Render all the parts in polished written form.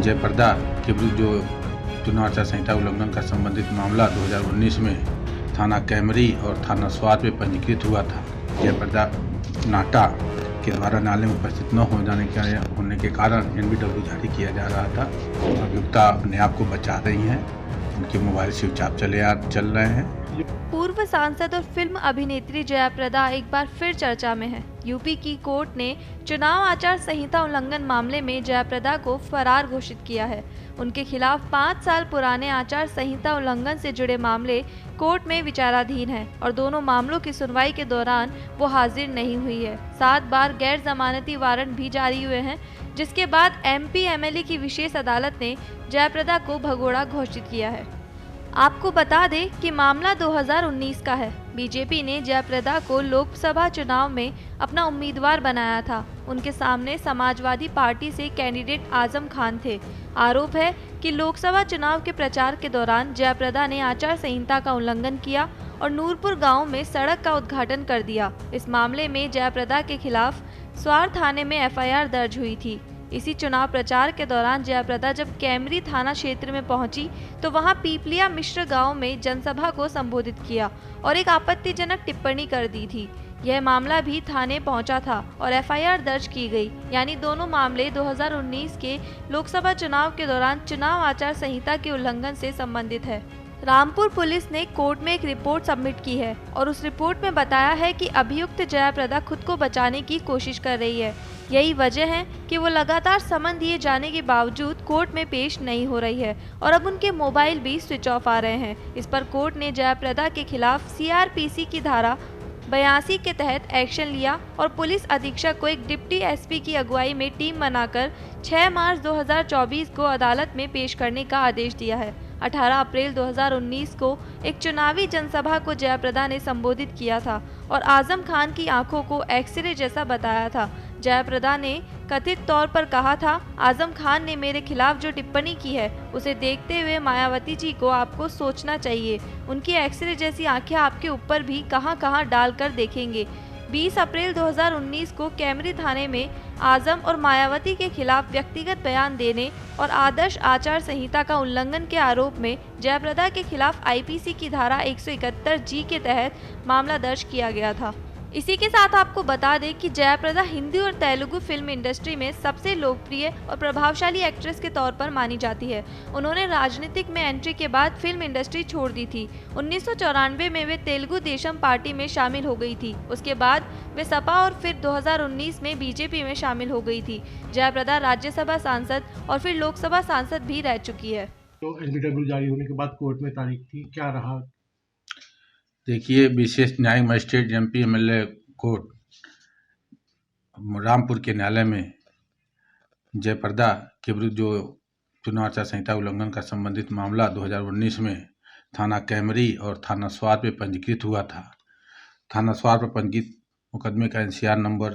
जयप्रदा के विरुद्ध जो चुनाव आचार संहिता उल्लंघन का संबंधित मामला 2019 में थाना कैमरी और थाना स्वार में पंजीकृत हुआ था। जयप्रदा नाटा के द्वारा नाले में उपस्थित न होने के कारण एनबीडब्ल्यू जारी किया जा रहा था। अभियुक्ता अपने आप को बचा रही हैं, उनके मोबाइल स्विच ऑफ चल रहे हैं। पूर्व सांसद और फिल्म अभिनेत्री जयाप्रदा एक बार फिर चर्चा में है। यूपी की कोर्ट ने चुनाव आचार संहिता उल्लंघन मामले में जयाप्रदा को फरार घोषित किया है। उनके खिलाफ 5 साल पुराने आचार संहिता उल्लंघन से जुड़े मामले कोर्ट में विचाराधीन हैं और दोनों मामलों की सुनवाई के दौरान वो हाजिर नहीं हुई है। 7 बार गैर जमानती वारंट भी जारी हुए हैं, जिसके बाद एमपी एमएलए की विशेष अदालत ने जयाप्रदा को भगोड़ा घोषित किया है। आपको बता दें कि मामला 2019 का है। बीजेपी ने जयाप्रदा को लोकसभा चुनाव में अपना उम्मीदवार बनाया था। उनके सामने समाजवादी पार्टी से कैंडिडेट आजम खान थे। आरोप है कि लोकसभा चुनाव के प्रचार के दौरान जयाप्रदा ने आचार संहिता का उल्लंघन किया और नूरपुर गांव में सड़क का उद्घाटन कर दिया। इस मामले में जयाप्रदा के खिलाफ स्वार थाने में एफआईआर दर्ज हुई थी। इसी चुनाव प्रचार के दौरान जयाप्रदा जब कैमरी थाना क्षेत्र में पहुंची तो वहां पीपलिया मिश्र गांव में जनसभा को संबोधित किया और एक आपत्तिजनक टिप्पणी कर दी थी। यह मामला भी थाने पहुंचा था और एफआईआर दर्ज की गई। यानी दोनों मामले 2019 के लोकसभा चुनाव के दौरान चुनाव आचार संहिता के उल्लंघन से संबंधित है। रामपुर पुलिस ने कोर्ट में एक रिपोर्ट सबमिट की है और उस रिपोर्ट में बताया है कि अभियुक्त जयाप्रदा खुद को बचाने की कोशिश कर रही है। यही वजह है कि वो लगातार समन दिए जाने के बावजूद कोर्ट में पेश नहीं हो रही है और अब उनके मोबाइल भी स्विच ऑफ आ रहे हैं। इस पर कोर्ट ने जयाप्रदा के खिलाफ सीआरपीसी की धारा 82 के तहत एक्शन लिया और पुलिस अधीक्षक को एक डिप्टी एसपी की अगुवाई में टीम बनाकर 6 मार्च 2024 को अदालत में पेश करने का आदेश दिया है। 18 अप्रैल 2019 को एक चुनावी जनसभा को जयाप्रदा ने संबोधित किया था और आजम खान की आंखों को एक्सरे जैसा बताया था। जयाप्रदा ने कथित तौर पर कहा था, आजम खान ने मेरे खिलाफ जो टिप्पणी की है उसे देखते हुए मायावती जी को आपको सोचना चाहिए। उनकी एक्सरे जैसी आंखें आपके ऊपर भी कहां-कहां डालकर देखेंगे। 20 अप्रैल 2019 को कैमरी थाने में आजम और मायावती के खिलाफ व्यक्तिगत बयान देने और आदर्श आचार संहिता का उल्लंघन के आरोप में जयाप्रदा के खिलाफ आईपीसी की धारा 171 जी के तहत मामला दर्ज किया गया था। इसी के साथ आपको बता दें कि जयाप्रदा हिंदी और तेलुगु फिल्म इंडस्ट्री में सबसे लोकप्रिय और प्रभावशाली एक्ट्रेस के तौर पर मानी जाती है। उन्होंने राजनीतिक में एंट्री के बाद फिल्म इंडस्ट्री छोड़ दी थी। 1994 में वे तेलुगु देशम पार्टी में शामिल हो गई थी। उसके बाद वे सपा और फिर 2019 में बीजेपी में शामिल हो गई थी। जयाप्रदा राज्यसभा सांसद और फिर लोकसभा सांसद भी रह चुकी है। तो एनबीडब्ल्यू जारी होने के बाद कोर्ट में तारीख थी, क्या रहा? देखिए, विशेष न्यायिक magistrate MP MLA court Rampur के न्यायालय में जयप्रदा के विरुद्ध जो चुनाव आचार संहिता उल्लंघन का संबंधित मामला 2019 में थाना कैमरी और थाना स्वार में पंजीकृत हुआ था। थाना स्वार पर पंजीकृत मुकदमे का एनसीआर नंबर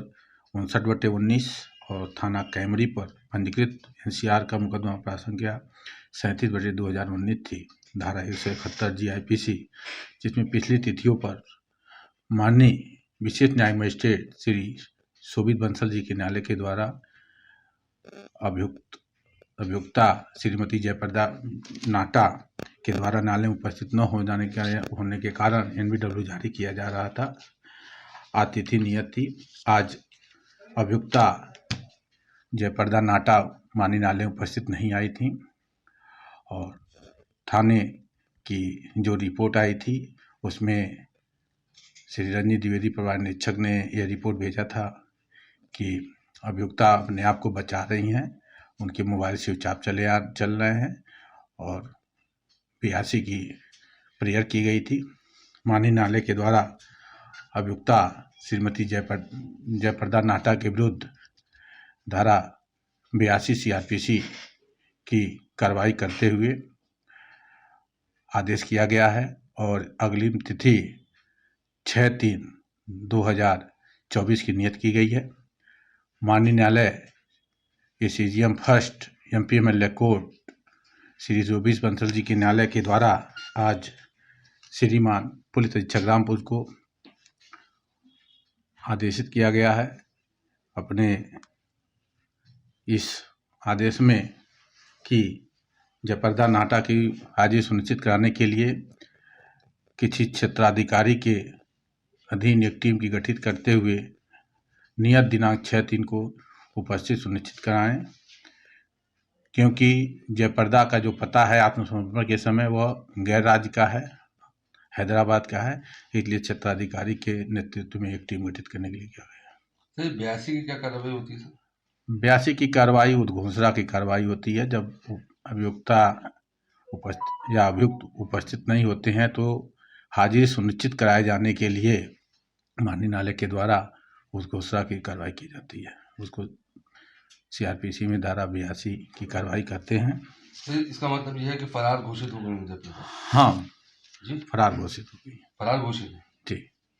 59/19 और थाना कैमरी पर पंजीकृत एनसीआर का मुकदमा अपराध संख्या 37/2019 थी। धारा 171 जी आईपीसी, जिसमें पिछली तिथियों पर माननीय विशेष न्यायिक मजिस्ट्रेट श्री शोभित बंसल जी के न्यायालय के द्वारा अभियुक्ता श्रीमती जयप्रदा नाटा के द्वारा नाले में उपस्थित न होने के कारण एनबीडब्ल्यू जारी किया जा रहा था। आज तिथि नियत थी। आज अभियुक्ता जयप्रदा नाटा माननीय न्यायालय में उपस्थित नहीं आई थी और थाने की जो रिपोर्ट आई थी उसमें श्री रंजीत द्विवेदी प्रभारी निरीक्षक ने यह रिपोर्ट भेजा था कि अभियुक्ता अपने आप को बचा रही हैं, उनके मोबाइल स्विच ऑफ चल रहे हैं और 82 की प्रेयर की गई थी। माननीय न्यायालय के द्वारा अभियुक्ता श्रीमती जयप्रदा नाटा के विरुद्ध धारा 82 सीआरपीसी की कार्रवाई करते हुए आदेश किया गया है और अगली तिथि 6/3/2024 की नियत की गई है। माननीय न्यायालय ACGM first MP MLA court Shri Shobhit Bansal ji के न्यायालय के द्वारा आज श्रीमान पुलिस अधीक्षक रामपुर को आदेशित किया गया है। अपने इस आदेश में कि जयप्रदा नाटा की हाजिरी सुनिश्चित कराने के लिए किसी क्षेत्राधिकारी के अधीन एक टीम की गठित करते हुए नियत दिनांक 6/3 को उपस्थित सुनिश्चित कराएं, क्योंकि जयप्रदा का जो पता है आत्मसमर्पण के समय वह गैर राज्य का है, हैदराबाद का है, इसलिए क्षेत्राधिकारी के नेतृत्व में एक टीम गठित करने के लिए किया गया। सर 82 की क्या कार्रवाई होती है सर? 82 की कार्रवाई उद्घोषणा की कार्रवाई होती है। जब अभियुक्ता या अभियुक्त उपस्थित नहीं होते हैं तो हाजिरी सुनिश्चित कराए जाने के लिए माननीय न्यायालय के द्वारा उद्घोषणा की कार्रवाई की जाती है। उसको CRPC में धारा 82 की कार्रवाई करते हैं। सर इसका मतलब यह है कि फरार घोषित हो गए जयप्रदा? हाँ जी, फरार घोषित हो गई। फरार घोषित है।